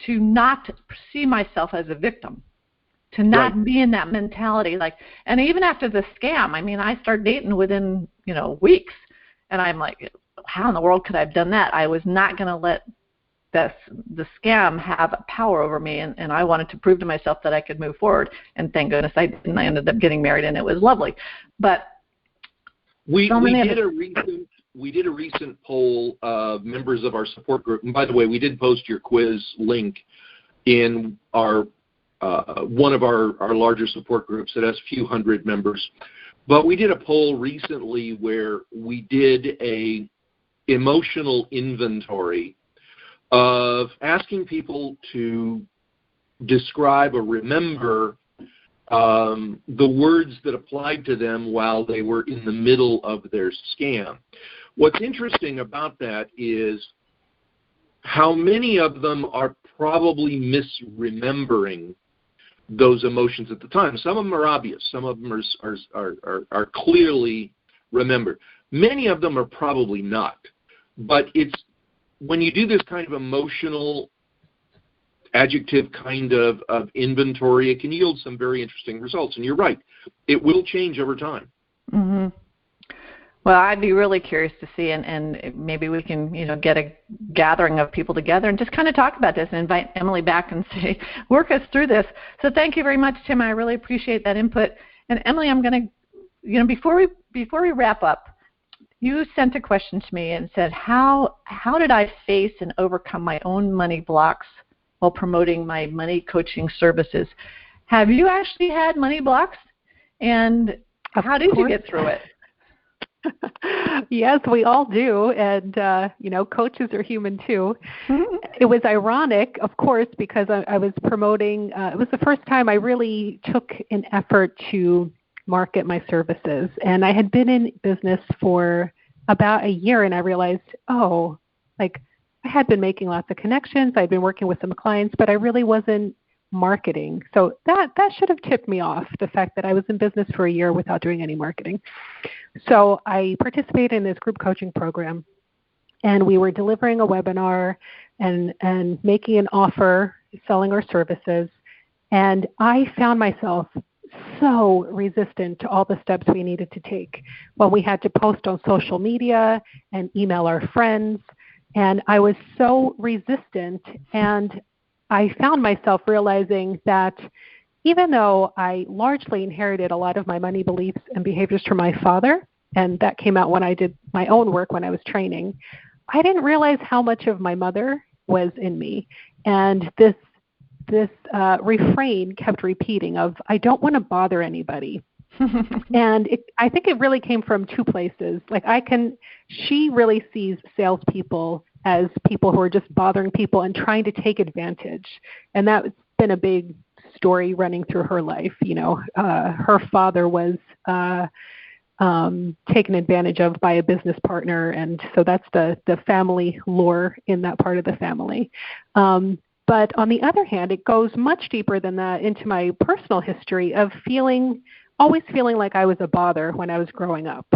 to not see myself as a victim, to not be in that mentality. And even after the scam, I started dating within, weeks. And I'm like, how in the world could I have done that? I was not going to let the scam have power over me, and I wanted to prove to myself that I could move forward. And thank goodness I didn't. I ended up getting married, and it was lovely. But we did a recent poll of members of our support group. And by the way, we did post your quiz link in our one of our larger support groups that has a few hundred members. But we did a poll recently where we did a emotional inventory of asking people to describe or remember the words that applied to them while they were in the middle of their scam. What's interesting about that is how many of them are probably misremembering those emotions at the time. Some of them are obvious. Some of them are clearly remembered. Many of them are probably not. But it's when you do this kind of emotional adjective kind of inventory, it can yield some very interesting results. And you're right, it will change over time. Mm-hmm. Well, I'd be really curious to see, and maybe we can, get a gathering of people together and just kind of talk about this and invite Emily back and say, work us through this. So thank you very much, Tim. I really appreciate that input. And Emily, I'm going to, before we wrap up, you sent a question to me and said, how did I face and overcome my own money blocks while promoting my money coaching services? Have you actually had money blocks? And how did you get through it? Yes, we all do, and coaches are human too. Mm-hmm. It was ironic, of course, because I was promoting. It was the first time I really took an effort to market my services. And I had been in business for about a year, and I realized, like I had been making lots of connections. I'd been working with some clients, but I really wasn't marketing. So that should have tipped me off, the fact that I was in business for a year without doing any marketing. So I participated in this group coaching program, and we were delivering a webinar and making an offer, selling our services. And I found myself so resistant to all the steps we needed to take. Well, we had to post on social media and email our friends. And I was so resistant, and I found myself realizing that even though I largely inherited a lot of my money beliefs and behaviors from my father, and that came out when I did my own work when I was training, I didn't realize how much of my mother was in me. And this refrain kept repeating of, I don't want to bother anybody. And I think it really came from two places. Like she really sees salespeople as people who are just bothering people and trying to take advantage. And that's been a big story running through her life. Her father was taken advantage of by a business partner. And so that's the family lore in that part of the family. But on the other hand, it goes much deeper than that into my personal history of always feeling like I was a bother when I was growing up,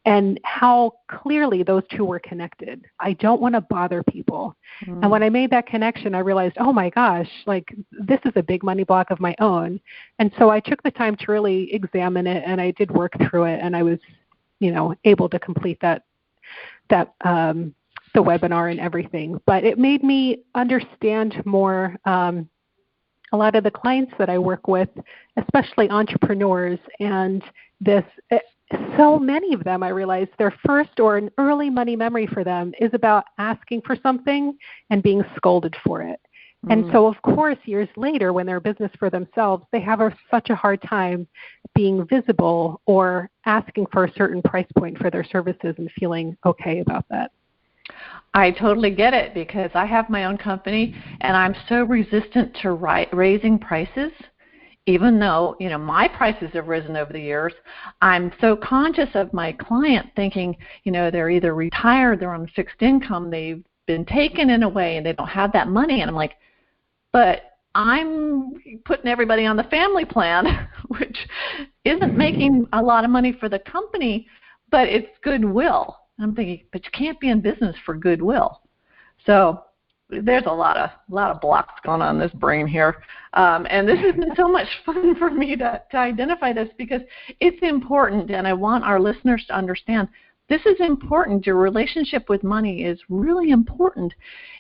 and how clearly those two were connected. I don't want to bother people. Mm. And when I made that connection, I realized, oh my gosh, like this is a big money block of my own. And so I took the time to really examine it, and I did work through it, and I was, able to complete the webinar and everything. But it made me understand more a lot of the clients that I work with, especially entrepreneurs, and so many of them, I realized their first or an early money memory for them is about asking for something and being scolded for it. Mm. And so, of course, years later, when they're a business for themselves, they have such a hard time being visible or asking for a certain price point for their services and feeling okay about that. I totally get it, because I have my own company, and I'm so resistant to raising prices. Even though, my prices have risen over the years, I'm so conscious of my client thinking, they're either retired, they're on fixed income, they've been taken in a way, and they don't have that money. And I'm like, but I'm putting everybody on the family plan, which isn't making a lot of money for the company, but it's goodwill. And I'm thinking, but you can't be in business for goodwill. So there's a lot of blocks going on in this brain here. And this has been so much fun for me to identify this, because it's important, and I want our listeners to understand this is important. Your relationship with money is really important,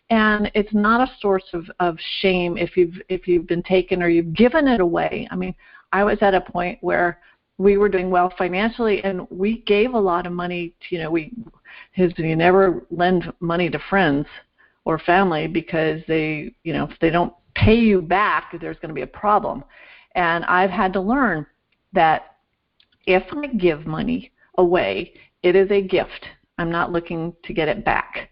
and it's not a source of shame if you've been taken or you've given it away. I mean, I was at a point where we were doing well financially, and we gave a lot of money to, you never lend money to friends or family, because they, if they don't pay you back, there's going to be a problem. And I've had to learn that if I give money away, it is a gift. I'm not looking to get it back.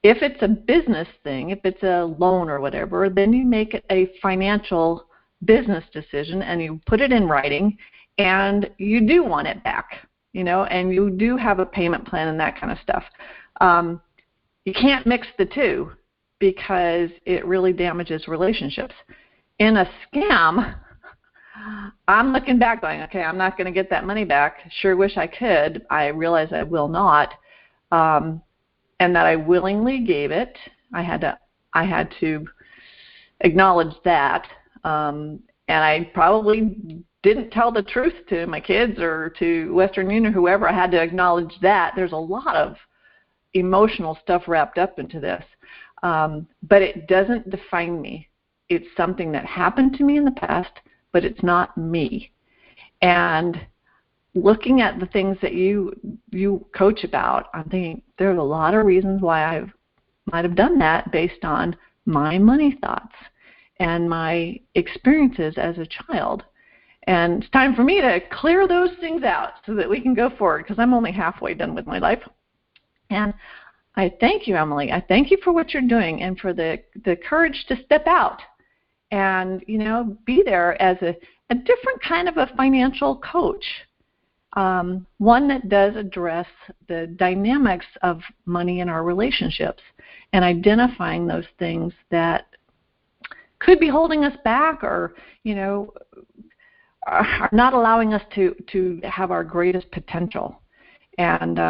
If it's a business thing, if it's a loan or whatever, then you make it a financial business decision, and you put it in writing, and you do want it back, and you do have a payment plan and that kind of stuff. You can't mix the two, because it really damages relationships. In a scam, I'm looking back going, okay, I'm not going to get that money back. Sure wish I could. I realize I will not. And that I willingly gave it. I had to acknowledge that. And I probably didn't tell the truth to my kids or to Western Union or whoever. I had to acknowledge that. There's a lot of emotional stuff wrapped up into this. But it doesn't define me. It's something that happened to me in the past, but it's not me. And looking at the things that you coach about, I'm thinking there's a lot of reasons why I might have done that based on my money thoughts and my experiences as a child. And it's time for me to clear those things out so that we can go forward, because I'm only halfway done with my life. And I thank you, Emily. I thank you for what you're doing and for the courage to step out and, be there as a different kind of a financial coach, one that does address the dynamics of money in our relationships and identifying those things that could be holding us back or, are not allowing us to have our greatest potential. And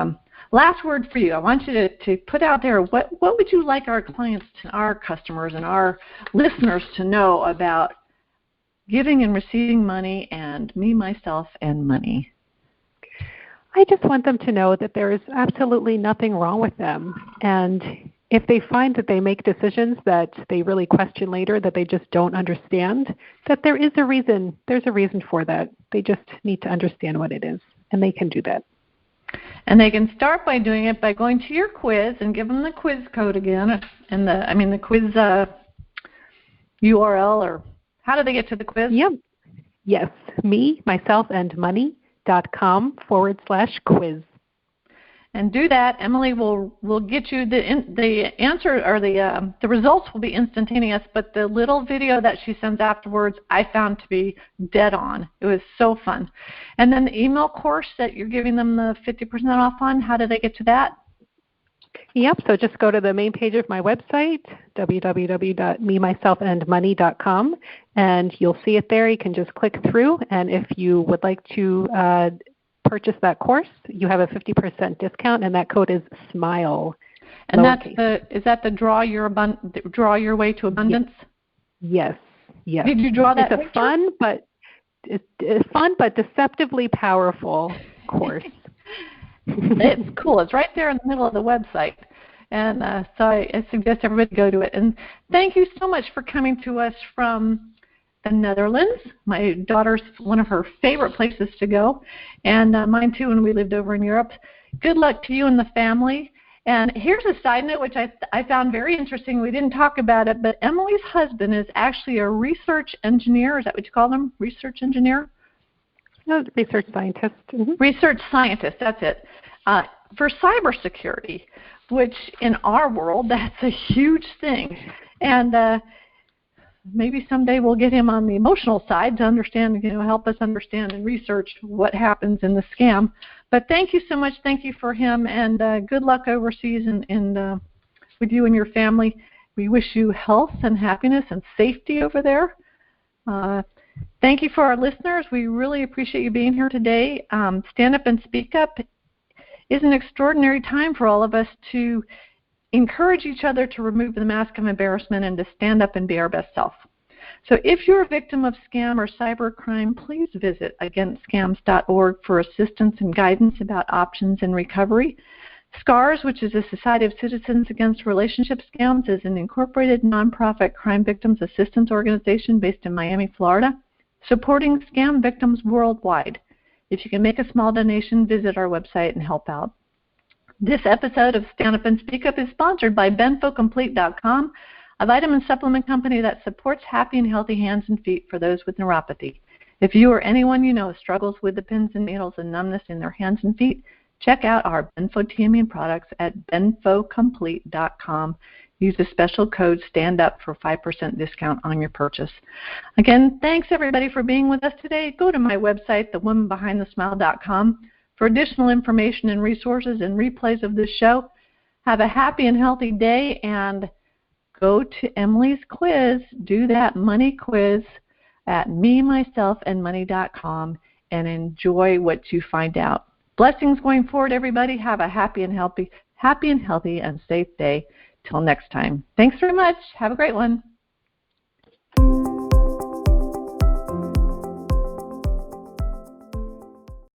last word for you. I want you to put out there, what would you like our clients, our customers, and our listeners to know about giving and receiving money and me, myself, and money? I just want them to know that there is absolutely nothing wrong with them. And if they find that they make decisions that they really question later, that they just don't understand, that there is a reason. There's a reason for that. They just need to understand what it is, and they can do that. And they can start by doing it by going to your quiz and give them the quiz code again, and the quiz URL, or how do they get to the quiz? Yep. Yes, me, myself, and money.com/quiz. And do that. Emily will get you the answer, or the results will be instantaneous, but the little video that she sends afterwards I found to be dead on. It was so fun. And then the email course that you're giving them the 50% off on, how do they get to that? Yep, so just go to the main page of my website, www.memyselfandmoney.com, and you'll see it there. You can just click through, and if you would like to purchase that course, you have a 50% discount, and that code is SMILE. And is that the draw your way to abundance? Yes. Did you draw that? It's a fun but deceptively powerful course. It's cool. It's right there in the middle of the website. And so I suggest everybody go to it. And thank you so much for coming to us from the Netherlands. My daughter's one of her favorite places to go, and mine too when we lived over in Europe. Good luck to you and the family. And here's a side note which I found very interesting. We didn't talk about it, but Emily's husband is actually a research engineer. Is that what you call them? Research engineer? No, research scientist. Mm-hmm. Research scientist, that's it. For cybersecurity, which in our world, that's a huge thing. And maybe someday we'll get him on the emotional side to understand, help us understand and research what happens in the scam. But thank you so much. Thank you for him, and good luck overseas and with you and your family. We wish you health and happiness and safety over there. Thank you for our listeners. We really appreciate you being here today. Stand Up and Speak Up is an extraordinary time for all of us to encourage each other to remove the mask of embarrassment and to stand up and be our best self. So if you're a victim of scam or cybercrime, please visit againstscams.org for assistance and guidance about options and recovery. SCARS, which is a Society of Citizens Against Relationship Scams, is an incorporated nonprofit crime victims assistance organization based in Miami, Florida, supporting scam victims worldwide. If you can make a small donation, visit our website and help out. This episode of Stand Up and Speak Up is sponsored by BenfoComplete.com, a vitamin supplement company that supports happy and healthy hands and feet for those with neuropathy. If you or anyone you know struggles with the pins and needles and numbness in their hands and feet, check out our benfotiamine products at benfocomplete.com. Use the special code STANDUP for 5% discount on your purchase. Again, thanks everybody for being with us today. Go to my website, thewomanbehindthesmile.com, for additional information and resources and replays of this show. Have a happy and healthy day, and go to Emily's quiz. Do that money quiz at memyselfandmoney.com and enjoy what you find out. Blessings going forward, everybody. Have a happy and healthy and safe day. Till next time. Thanks very much. Have a great one.